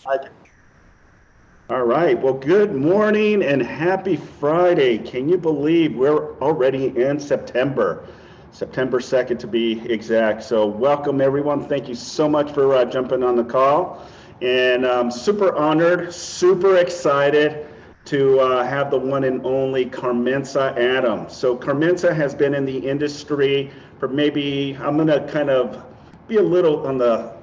All right. Well, good morning and happy Friday. Can you believe we're already in September? September 2nd to be exact. So, welcome everyone. Thank you so much for jumping on the call. And I'm super honored, super excited to have the one and only Carmenza Adams. So, Carmenza has been in the industry for maybe, I'm going to kind of be a little on the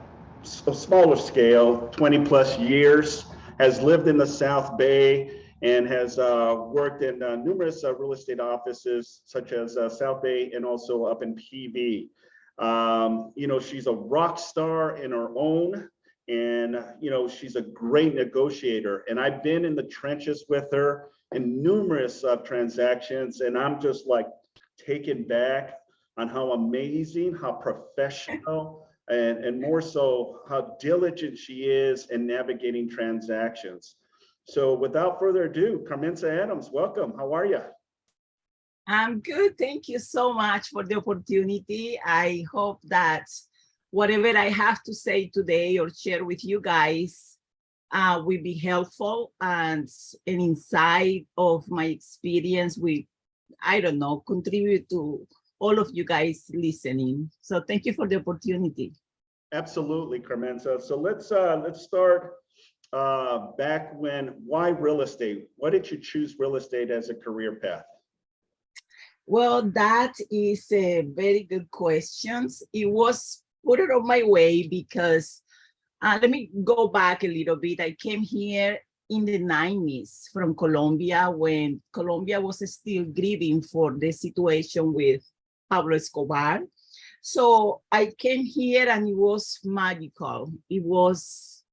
smaller scale, 20 plus years, has lived in the South Bay and has worked in numerous real estate offices such as South Bay and also up in PV. She's a rock star in her own, and she's a great negotiator. And I've been in the trenches with her in numerous transactions, and I'm just like taken back on how amazing, how professional, and more so how diligent she is in navigating transactions. So without further ado, Carmenza Adams, welcome. How are you? I'm good. Thank you so much for the opportunity. I hope that whatever I have to say today or share with you guys will be helpful and an insight of my experience will, I don't know, contribute to all of you guys listening. So thank you for the opportunity. Absolutely, Carmenza. So let's start back when. Why real estate? Why did you choose real estate as a career path? Well, that is a very good question. It was put it on my way because let me go back a little bit. I came here in the 90s from Colombia when Colombia was still grieving for the situation with Pablo Escobar. So I came here and it was magical. It was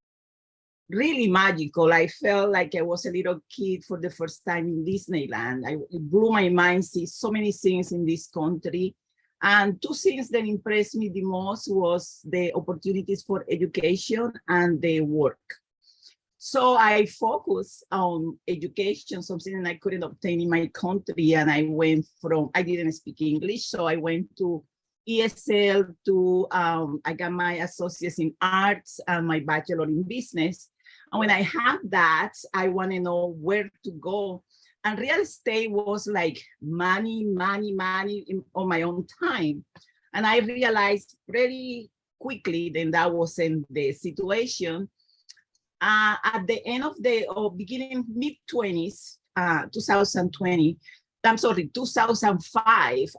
really magical. I felt like I was a little kid for the first time in Disneyland. It blew my mind, see so many things in this country. And two things that impressed me the most was the opportunities for education and the work. So I focused on education, something that I couldn't obtain in my country. And I didn't speak English. So I went to ESL I got my associates in arts and my bachelor in business. And when I had that, I want to know where to go. And real estate was like money on my own time. And I realized pretty quickly then that wasn't the situation. At the end of the beginning mid 20s, 2020, I'm sorry, 2005,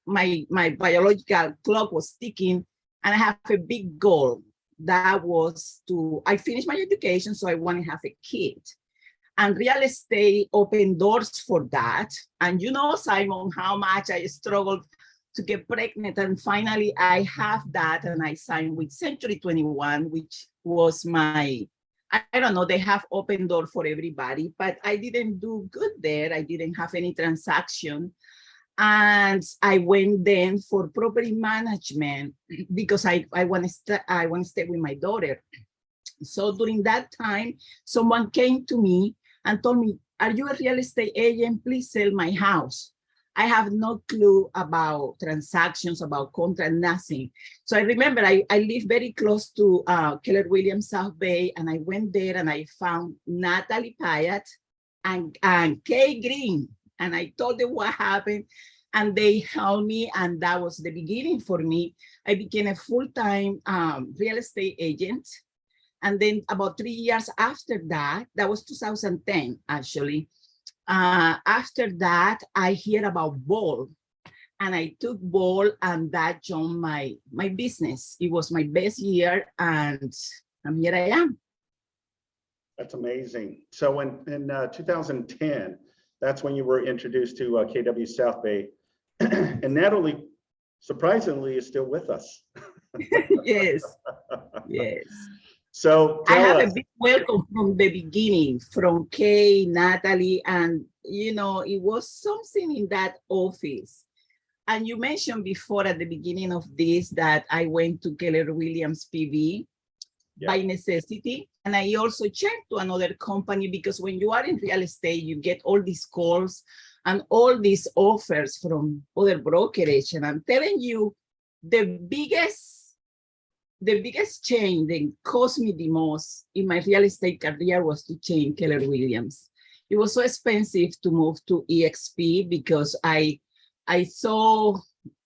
my biological clock was ticking and I have a big goal. That was I finished my education, so I want to have a kid. And real estate opened doors for that. And you know, Simon, how much I struggled to get pregnant. And finally, I have that and I signed with Century 21, which was I don't know, they have open door for everybody, but I didn't do good there. I didn't have any transaction. And I went then for property management because I want to stay with my daughter. So during that time, someone came to me and told me, "Are you a real estate agent? Please sell my house." I have no clue about transactions, about contract, nothing. So I remember I live very close to Keller Williams South Bay, and I went there and I found Natalie Payat and Kay Green. And I told them what happened, and they helped me, and that was the beginning for me. I became a full-time real estate agent. And then about 3 years after that, that was 2010, actually. After that, I hear about Ball, and I took Ball, and that joined my business. It was my best year, and here I am. That's amazing. So in 2010, that's when you were introduced to KW South Bay, and Natalie, surprisingly, is still with us. Yes, yes. So I tell have a us. big welcome from the beginning, from Kay, Natalie, and it was something in that office. And you mentioned before at the beginning of this that I went to Keller Williams PV by necessity. And I also checked to another company because when you are in real estate, you get all these calls and all these offers from other brokerage. And I'm telling you, the biggest the biggest change that cost me the most in my real estate career was to change Keller Williams. It was so expensive to move to EXP because I saw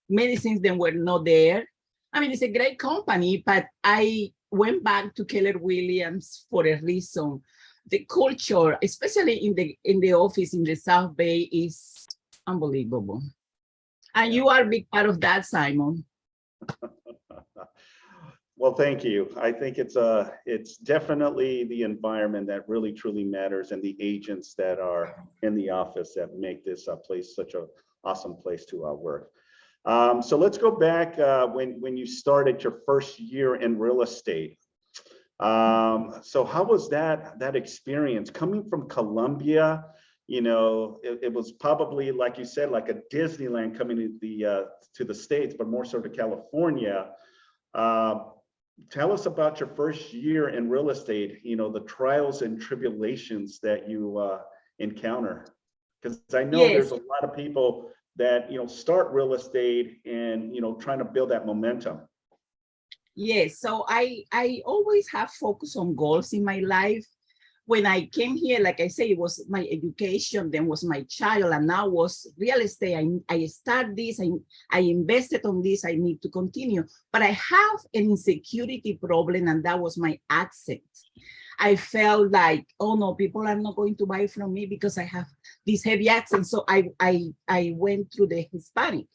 many things that were not there. I mean, it's a great company, but I went back to Keller Williams for a reason. The culture, especially in the office in the South Bay, is unbelievable. And you are a big part of that, Simon. Well, thank you. I think it's definitely the environment that really truly matters, and the agents that are in the office that make this place such an awesome place to work. So let's go back when you started your first year in real estate. So how was that experience coming from Colombia? You know, it was probably, like you said, like a Disneyland coming to the States, but more so to California. Tell us about your first year in real estate, you know, the trials and tribulations that you encounter. Because I know there's a lot of people that, you know, start real estate and, you know, trying to build that momentum. Yes, so I always have focus on goals in my life. When I came here, like I say, it was my education, then was my child, and now was real estate. I start this, I invested on this, I need to continue. But I have an insecurity problem, and that was my accent. I felt like, oh no, people are not going to buy from me because I have this heavy accent. So I went through the Hispanic.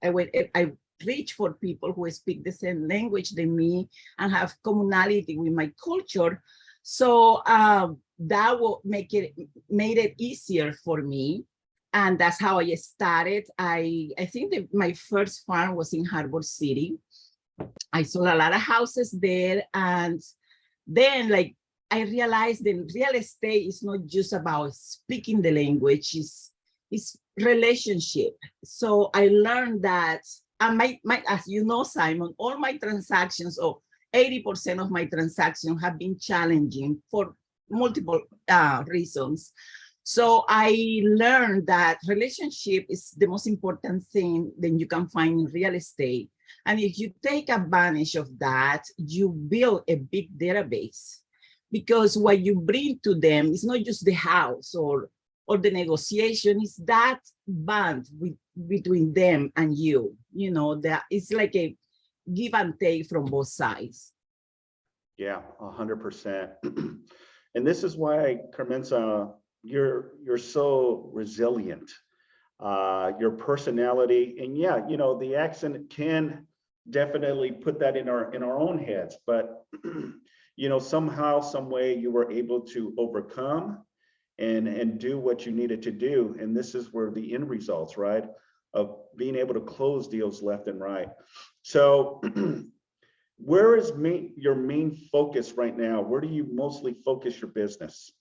I reach for people who speak the same language than me and have commonality with my culture. So that will made it easier for me. And that's how I started. I think that my first farm was in Harbor City. I sold a lot of houses there. And then like I realized that real estate is not just about speaking the language, it's relationship. So I learned that, and my as you know, Simon, all my transactions, or 80% of my transactions have been challenging for multiple reasons. So I learned that relationship is the most important thing that you can find in real estate. And if you take advantage of that, you build a big database, because what you bring to them is not just the house or the negotiation, is that bond between them and you. You know, that it's like a give and take from both sides. Yeah, 100%. And this is why, Carmenza, you're so resilient. Your personality, and yeah, you know, the accent can definitely put that in our own heads, but you know, somehow, some way, you were able to overcome and do what you needed to do. And this is where the end results, right, of being able to close deals left and right. So where is your main focus right now? Where do you mostly focus your business?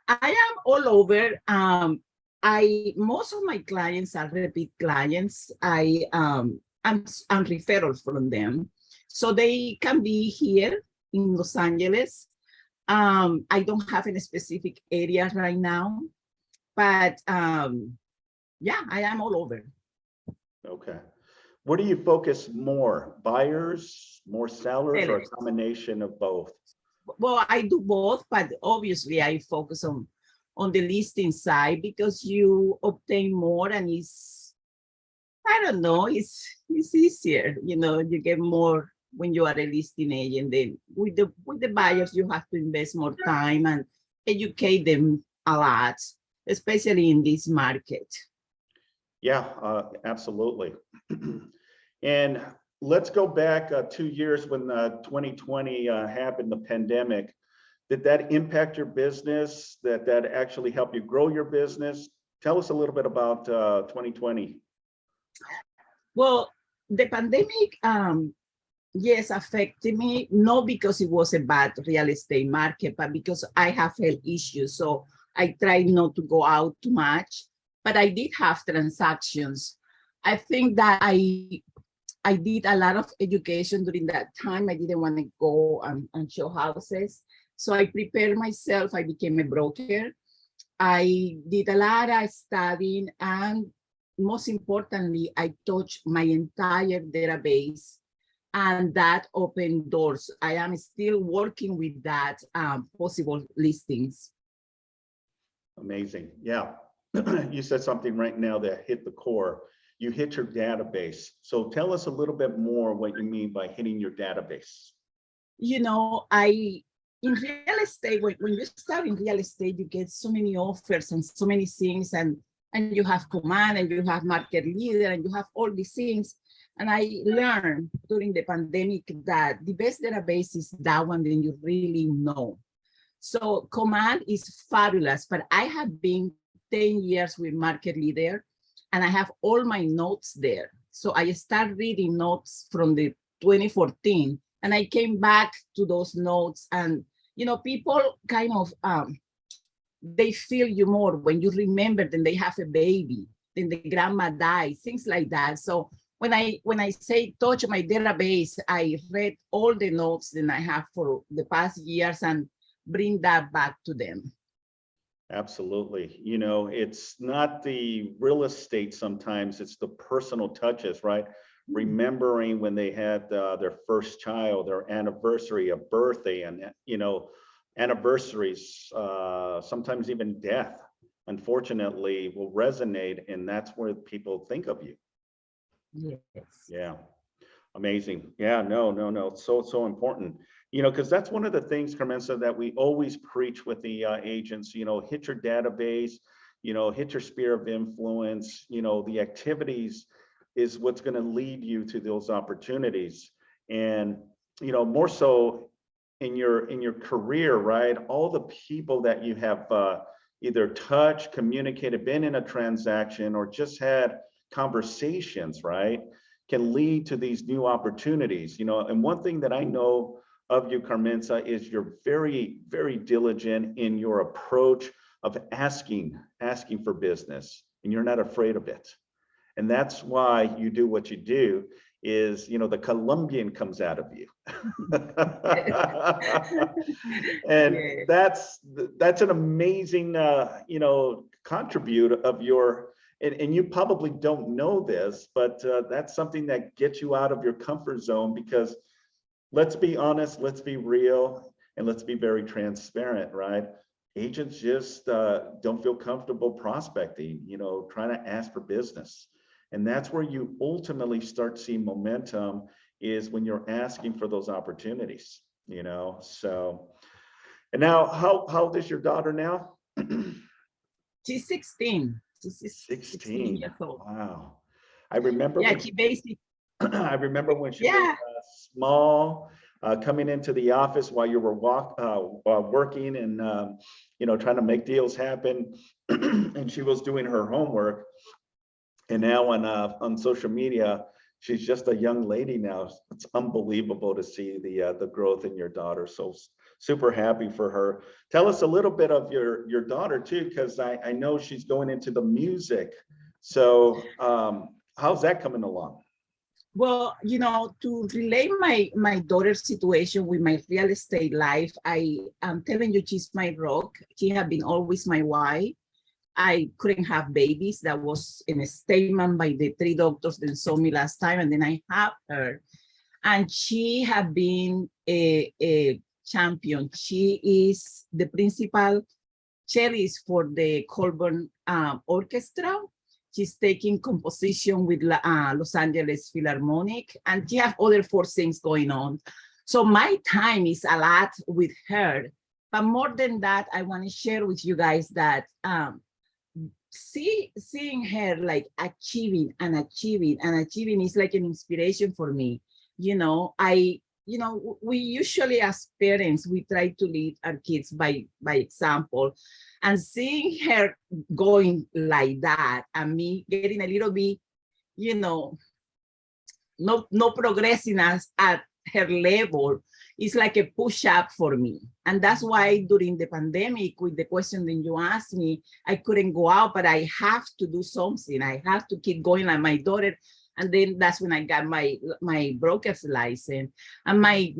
I am all over. Most of my clients are repeat clients. I'm referrals from them, so they can be here in Los Angeles. I don't have any specific area right now, but yeah, I am all over. Okay. Where do you focus more? Buyers, more sellers, or a combination of both? Well, I do both, but obviously I focus on the listing side because you obtain more, and it's, I don't know, it's easier. You know, you get more when you are a listing agent. Then with the buyers, you have to invest more time and educate them a lot, especially in this market. Yeah, absolutely. And let's go back 2 years when 2020 happened, the pandemic. Did that impact your business? That actually help you grow your business? Tell us a little bit about 2020. Well, the pandemic, yes, affected me, not because it was a bad real estate market, but because I have health issues. So I tried not to go out too much, but I did have transactions. I think that I did a lot of education during that time. I didn't want to go and show houses. So I prepared myself. I became a broker. I did a lot of studying, and most importantly, I touched my entire database and that opened doors. I am still working with that possible listings. Amazing. Yeah. You said something right now that hit the core. You hit your database. So tell us a little bit more what you mean by hitting your database. You know, in real estate, when you start in real estate, you get so many offers and so many things, and you have command and you have market leader and you have all these things. And I learned during the pandemic that the best database is that one that you really know. So command is fabulous, but I have been 10 years with market leader and I have all my notes there. So I start reading notes from the 2014 and I came back to those notes, and you know, people kind of they feel you more when you remember then they have a baby, then the grandma died, things like that. So when I say touch my database, I read all the notes that I have for the past years and bring that back to them. Absolutely. You know, it's not the real estate sometimes, it's the personal touches, right? Remembering when they had their first child, their anniversary, a birthday, and, you know, anniversaries, sometimes even death, unfortunately, will resonate. And that's where people think of you. Yes. Yeah. Amazing. Yeah, no. It's so important. You know, because that's one of the things, Carmenza, that we always preach with the agents, you know, hit your database, you know, hit your sphere of influence, you know, the activities is what's going to lead you to those opportunities. And, you know, more so in your career, right? All the people that you have either touched, communicated, been in a transaction, or just had conversations, right, can lead to these new opportunities. You know, and one thing that I know of you, Carmenza, is you're very, very diligent in your approach of asking for business, and you're not afraid of it. And that's why you do what you do. Is, you know, the Colombian comes out of you. And Yes. that's an amazing you know, contribute of your, and you probably don't know this, but that's something that gets you out of your comfort zone, because let's be honest, let's be real, and let's be very transparent, right? Agents just don't feel comfortable prospecting, you know, trying to ask for business. And that's where you ultimately start seeing momentum, is when you're asking for those opportunities, you know. So, and now how old is your daughter now? She's 16. She's 16 16. years old. Wow. I remember Yeah, when she basically, I remember when she was yeah. small, coming into the office while you were working and you know, trying to make deals happen, and she was doing her homework. And now on social media, she's just a young lady now. It's unbelievable to see the growth in your daughter. So super happy for her. Tell us a little bit of your daughter too, because I know she's going into the music. So how's that coming along? Well, you know, to relate my daughter's situation with my real estate life, I am telling you, she's my rock. She has been always my why. I couldn't have babies. That was in a statement by the 3 doctors that saw me last time, and then I have her. And she has been a champion. She is the principal cellist for the Colburn Orchestra. She's taking composition with Los Angeles Philharmonic, and she has other 4 things going on. So my time is a lot with her. But more than that, I want to share with you guys that seeing her like achieving is like an inspiration for me. You know, we usually as parents, we try to lead our kids by example, and seeing her going like that and me getting a little bit, you know, no progressing as at her level is like a push up for me. And that's why during the pandemic, with the question that you asked me, I couldn't go out, but I have to do something. I have to keep going like my daughter. And then that's when I got my broker's license. And my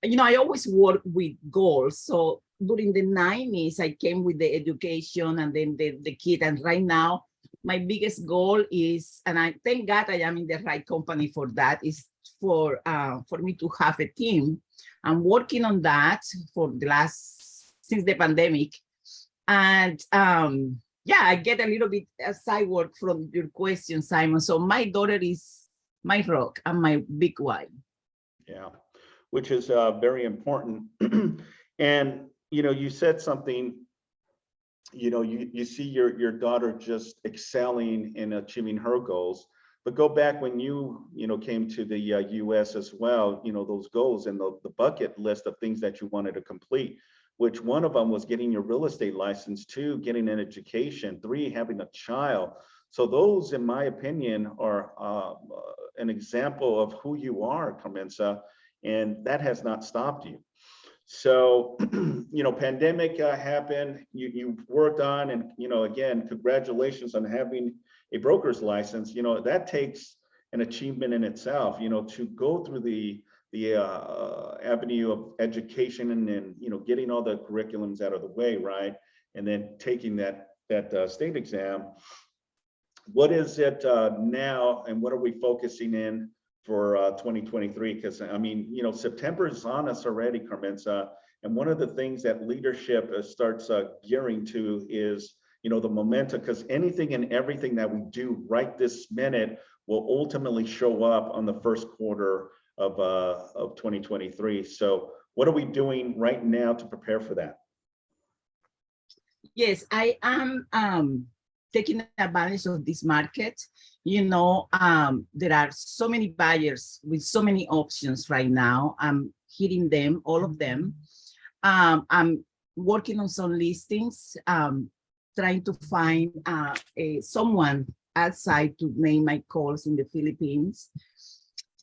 you know, I always work with goals. So during the 90s, I came with the education and then the kid. And right now, my biggest goal is, and I thank God I am in the right company for that, is for me to have a team. I'm working on that for the since the pandemic. And yeah, I get a little bit side work from your question, Simon. So my daughter is my rock and my big why. Yeah, which is very important. And, you said something, you see your daughter just excelling in achieving her goals. But go back when you came to the US as well, those goals and the bucket list of things that you wanted to complete, which one of them was getting your real estate license, 2, getting an education, 3, having a child. So those, in my opinion, are an example of who you are, Carmenza, and that has not stopped you. So, pandemic happened, you worked on, and, again, congratulations on having a broker's license. That takes an achievement in itself, to go through the avenue of education and getting all the curriculums out of the way, right? And then taking that state exam. What is it now, and what are we focusing in for 2023? Because September is on us already, Carmenza, and one of the things that leadership starts gearing to is the momentum, because anything and everything that we do right this minute will ultimately show up on the first quarter of 2023. So what are we doing right now to prepare for that? Yes, I am taking advantage of this market. There are so many buyers with so many options right now. I'm hitting them, all of them. I'm working on some listings, trying to find someone outside to make my calls in the Philippines.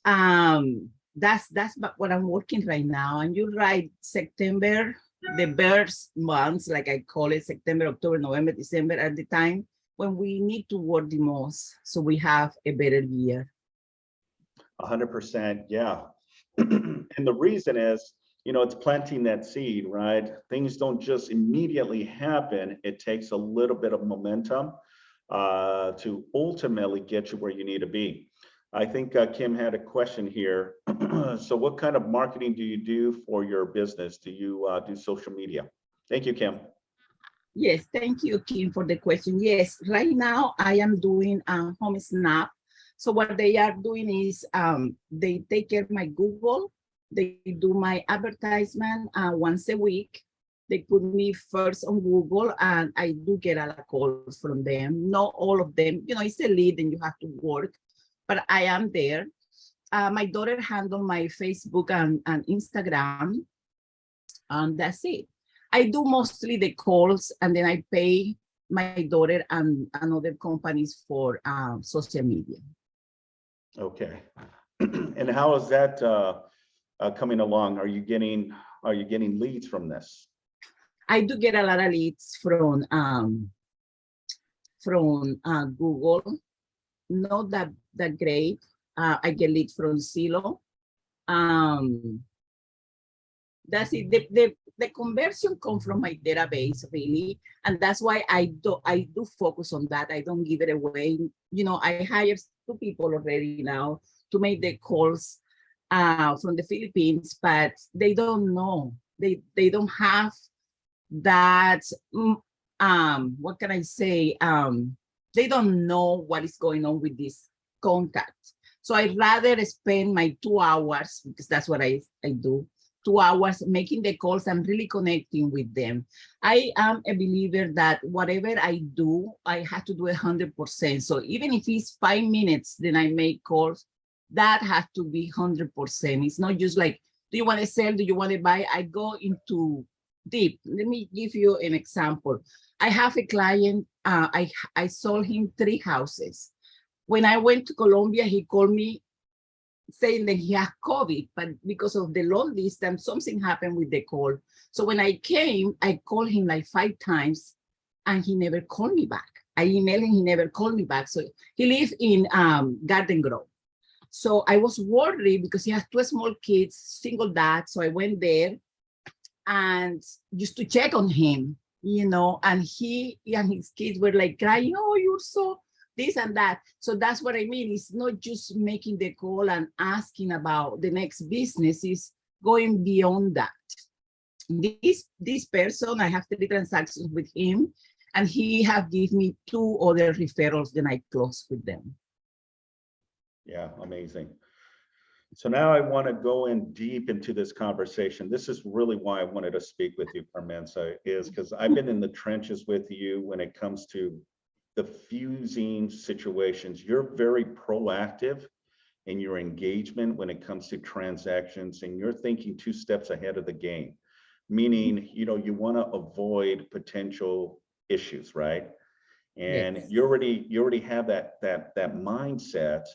That's what I'm working right now. And you're right, September, the birth months, like I call it, September, October, November, December, are the time when we need to work the most, so we have a better year. 100%, yeah. And the reason is, it's planting that seed, right? Things don't just immediately happen. It takes a little bit of momentum to ultimately get you where you need to be. I think Kim had a question here. So what kind of marketing do you do for your business? Do you do social media? Thank you, Kim. Yes, thank you, Kim, for the question. Yes, right now I am doing Home Snap. So what they are doing is they take care of my Google. They do my advertisement once a week. They put me first on Google, and I do get a lot of calls from them. Not all of them, it's a lead and you have to work, but I am there. My daughter handles my Facebook and Instagram, and that's it. I do mostly the calls, and then I pay my daughter and other companies for social media. Okay. And how is that coming along? Are you getting leads from this? I do get a lot of leads from Google. Not that great. I get leads from Zillow. That's it. The conversion comes from my database, really, and that's why I do focus on that. I don't give it away. I hire 2 people already now to make the calls from the Philippines, but they don't know. They don't have that. What can I say? They don't know what is going on with this contact. So I'd rather spend my 2 hours, because that's what I do. 2 hours making the calls and really connecting with them. I am a believer that whatever I do, I have to do 100%. So even if it's 5 minutes, then I make calls, that has to be 100%. It's not just like, do you want to sell? Do you want to buy? I go into deep. Let me give you an example. I have a client, I sold him 3 houses. When I went to Colombia, he called me saying that he had COVID, but because of the long distance, something happened with the call. So when I came, I called him like 5 times and he never called me back. I emailed him, he never called me back. So he lived in Garden Grove. So I was worried because he has 2 small kids, single dad. So I went there and just to check on him, and he and his kids were like crying, oh, you're so this and that. So that's what I mean. It's not just making the call and asking about the next business, it's going beyond that. This person, I have 3 transactions with him, and he have given me 2 other referrals that I closed with them. Yeah, amazing. So now I want to go in deep into this conversation. This is really why I wanted to speak with you, Carmenza, is because I've been in the trenches with you when it comes to the fusing situations. You're very proactive in your engagement when it comes to transactions, and you're thinking 2 steps ahead of the game, meaning, you know, you want to avoid potential issues, right? And Yes. you already have that mindset.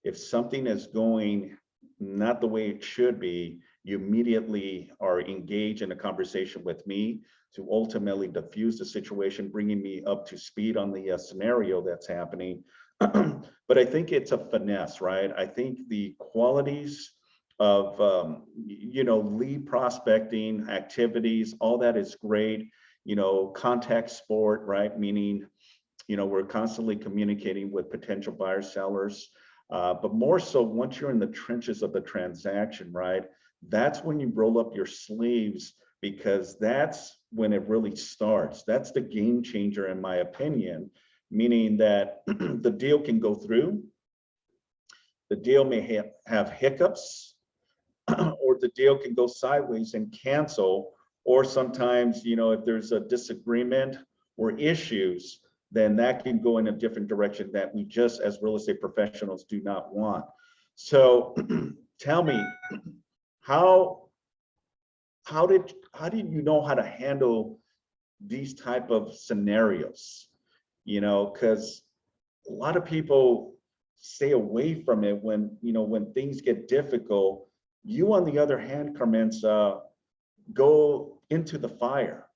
If something is going not the way it should be, you immediately are engaged in a conversation with me to ultimately diffuse the situation, bringing me up to speed on the scenario that's happening. But I think it's a finesse, right? I think the qualities of you know, lead prospecting activities, all that is great. You know, contact sport, right? Meaning, you know, we're constantly communicating with potential buyers, sellers. But more so once you're in the trenches of the transaction, right? That's when you roll up your sleeves, because that's when it really starts. That's the game changer, in my opinion, meaning that the deal can go through, the deal may have hiccups, or the deal can go sideways and cancel, or sometimes, you know, if there's a disagreement or issues, then that can go in a different direction that we just as real estate professionals do not want. So tell me, how did you know how to handle these type of scenarios? You know, because a lot of people stay away from it when, you know, when things get difficult. You, on the other hand, Carmenza, go into the fire,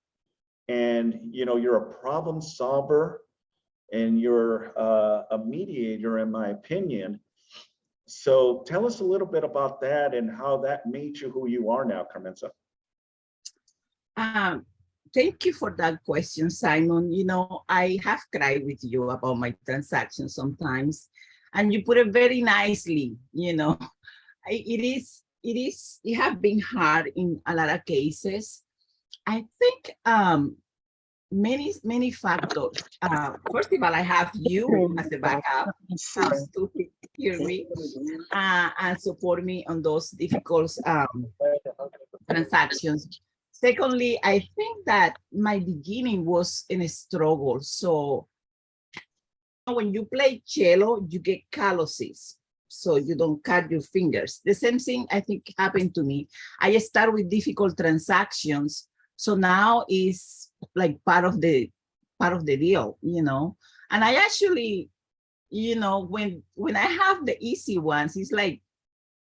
and, you know, you're a problem solver, and you're a mediator, in my opinion. So tell us a little bit about that and how that made you who you are now, Carmenza. Thank you for that question, Simon. You know, I have cried with you about my transactions sometimes, and you put it very nicely. You know, it have been hard in a lot of cases. I think many factors. First of all, I have you as a backup to hear me and support me on those difficult transactions. Secondly, I think that my beginning was in a struggle. So when you play cello, you get calluses, so you don't cut your fingers. The same thing I think happened to me. I start with difficult transactions, so now is like part of the deal, you know. And I actually, you know, when I have the easy ones, it's like,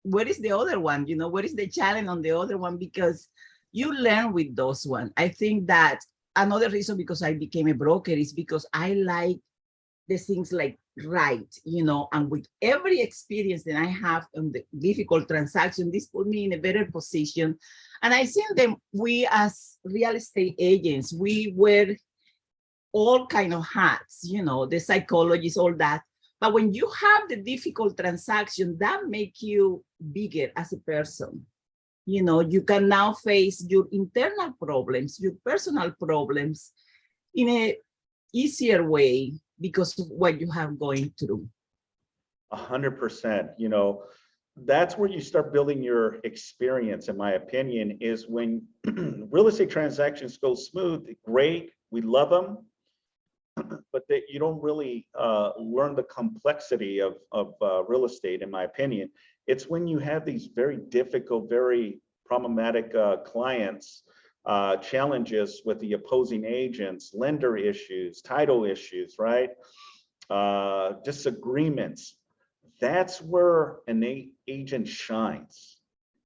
what is the other one? You know, what is the challenge on the other one? Because you learn with those ones. I think that another reason because I became a broker is because I like the things like right, you know, and with every experience that I have on the difficult transaction, this put me in a better position. And I think that we as real estate agents, we wear all kind of hats, you know, the psychologists, all that. But when you have the difficult transaction, that make you bigger as a person. You know, you can now face your internal problems, your personal problems in a easier way because of what you have going through. 100%. You know, that's where you start building your experience, in my opinion, is when real estate transactions go smooth, great, we love them, but that you don't really learn the complexity of real estate, in my opinion. It's when you have these very difficult, very problematic clients, challenges with the opposing agents, lender issues, title issues, right? Disagreements. That's where an agent shines,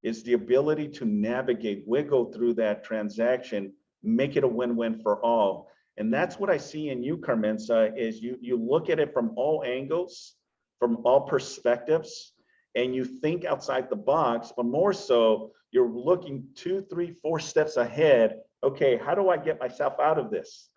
is the ability to navigate, wiggle through that transaction, make it a win-win for all. And that's what I see in you, Carmenza, is you look at it from all angles, from all perspectives, and you think outside the box, but more so, you're looking 2, 3, 4 steps ahead. Okay, how do I get myself out of this?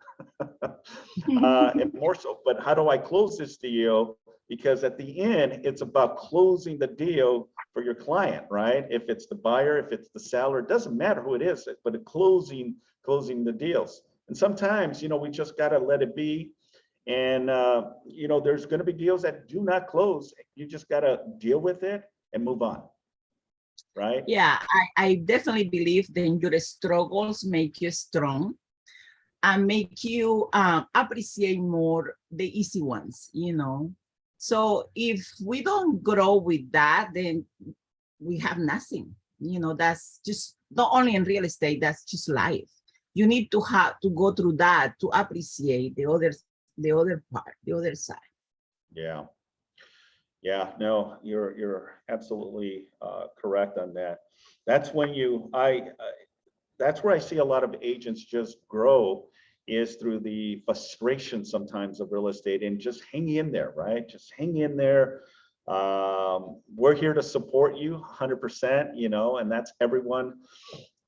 And more so, but how do I close this deal? Because at the end, it's about closing the deal for your client, right? If it's the buyer, if it's the seller, it doesn't matter who it is, but closing the deals. And sometimes, we just got to let it be. And, there's going to be deals that do not close. You just got to deal with it and move on, right? Yeah, I definitely believe that your struggles make you strong and make you appreciate more the easy ones, So if we don't grow with that, then we have nothing. That's just not only in real estate, that's just life. You need to have to go through that to appreciate the other part, the other side. Yeah. Yeah, no, you're absolutely correct on that. That's when that's where I see a lot of agents just grow, is through the frustration sometimes of real estate, and just hang in there, right? Just hang in there. We're here to support you 100%, and that's everyone,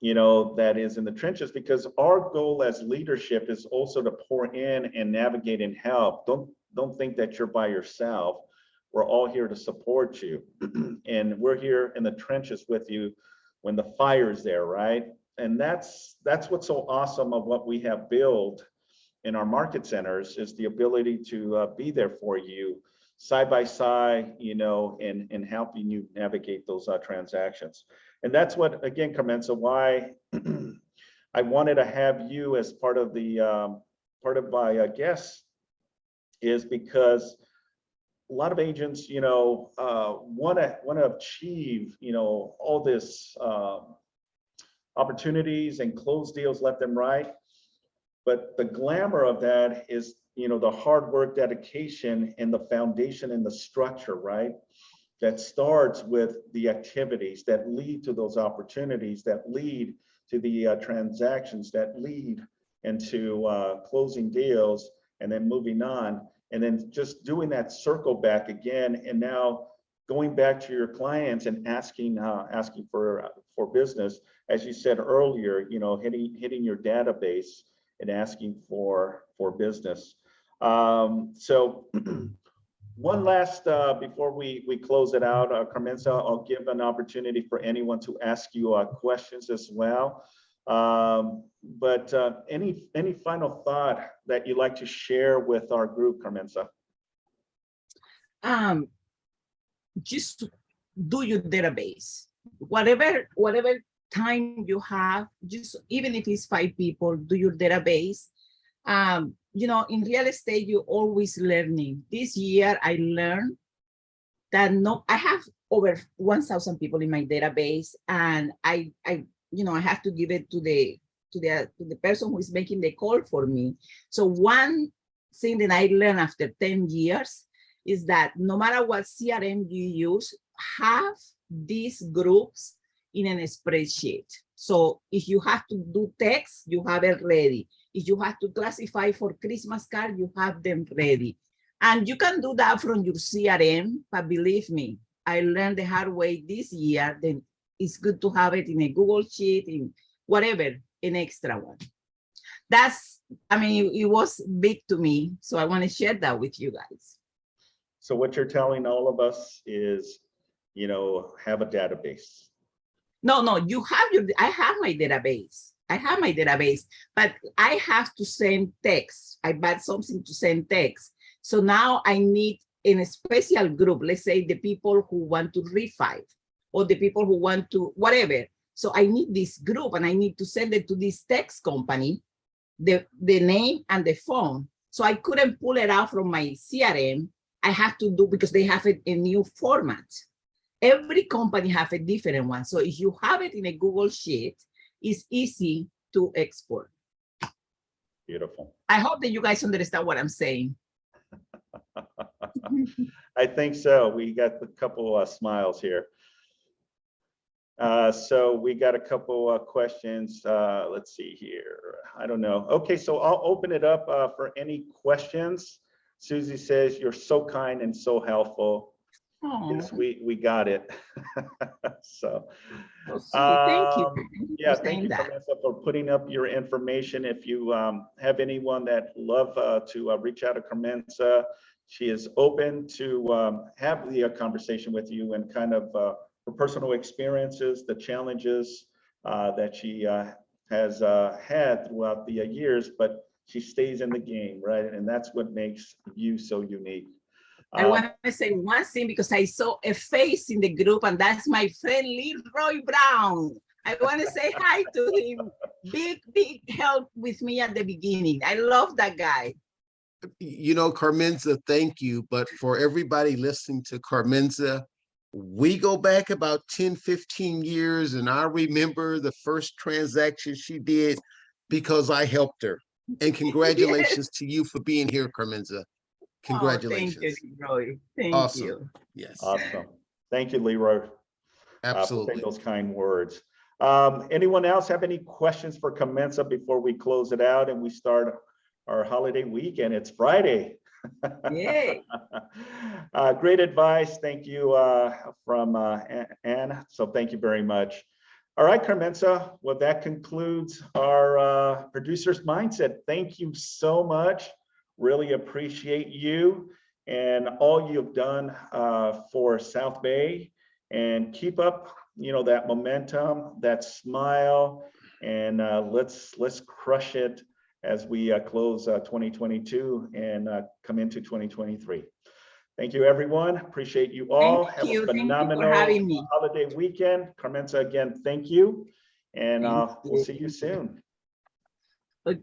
that is in the trenches, because our goal as leadership is also to pour in and navigate and help. Don't think that you're by yourself. We're all here to support you. And we're here in the trenches with you when the fire's there, right? And that's what's so awesome of what we have built in our market centers, is the ability to be there for you side by side, and helping you navigate those transactions. And that's what, again, Carmenza, why I wanted to have you as part of my guests, is because a lot of agents, want to achieve, all this opportunities and close deals left and right. But the glamour of that is, the hard work, dedication, and the foundation and the structure, right? That starts with the activities that lead to those opportunities, that lead to the transactions, that lead into closing deals, and then moving on. And then just doing that circle back again, and now going back to your clients and asking for business, as you said earlier, hitting your database and asking for business. So one last, before we close it out, Carmenza, I'll give an opportunity for anyone to ask you questions as well. But any final thought that you'd like to share with our group, Carmenza? Just do your database. Whatever time you have, just even if it's 5 people, do your database. In real estate, you're always learning. This year, I learned that I have over 1,000 people in my database, and I have to give it to the person who is making the call for me. So one thing that I learned after 10 years is that no matter what CRM you use, have these groups in a spreadsheet. So if you have to do text, you have it ready. If you have to classify for Christmas card, you have them ready. And you can do that from your CRM, but believe me, I learned the hard way this year. Then it's good to have it in a Google Sheet, in whatever, an extra one. It was big to me. So I want to share that with you guys. So what you're telling all of us is, have a database. No, I have my database, but I have to send text. I bought something to send text. So now I need in a special group, let's say the people who want to refi, or the people who want to whatever. So I need this group, and I need to send it to this text company, the name and the phone. So I couldn't pull it out from my CRM. I have to do, because they have it in new format. Every company have a different one. So if you have it in a Google Sheet, it's easy to export. Beautiful. I hope that you guys understand what I'm saying. I think so. We got a couple of smiles here. So we got a couple of questions. Let's see here. I don't know. Okay, so I'll open it up for any questions. Susie says, "You're so kind and so helpful." Yes, Oh, we got it. So, so sweet. Thank you. um, Thank you yeah, for thank saying you, that. Carmenza, for putting up your information. If you have anyone that love to reach out to Carmenza, she is open to have the conversation with you and kind of her personal experiences, the challenges that she has had throughout the years, but she stays in the game, right? And that's what makes you so unique. I Um, want to say one thing because I saw a face in the group, and that's my friend Leroy Brown. I want to say hi to him. Big help with me at the beginning. I love that guy. You know, Carmenza, thank you. But for everybody listening to Carmenza, we go back about 10, 15 years, and I remember the first transaction she did because I helped her. And congratulations Yes. to you for being here, Carmenza. Oh, thank you, Congratulations. Leroy. Thank Awesome. you. Yes, awesome. Thank you, Leroy, for saying absolutely. those kind words. Anyone else have any questions for Carmenza before we close it out and we start our holiday weekend? It's Friday. Yay. Great advice. Thank you from Anne. So thank you very much. All right, Carmenza. Well, that concludes our producer's mindset. Thank you so much. Really appreciate you and all you've done for South Bay, and keep up, that momentum, that smile, and let's crush it as we close 2022 and come into 2023. Thank you, everyone. Appreciate you all. Thank Have a you. Thank you for phenomenal having me. holiday weekend. Carmenza, again, thank you. And Thank we'll you. see you soon. Okay.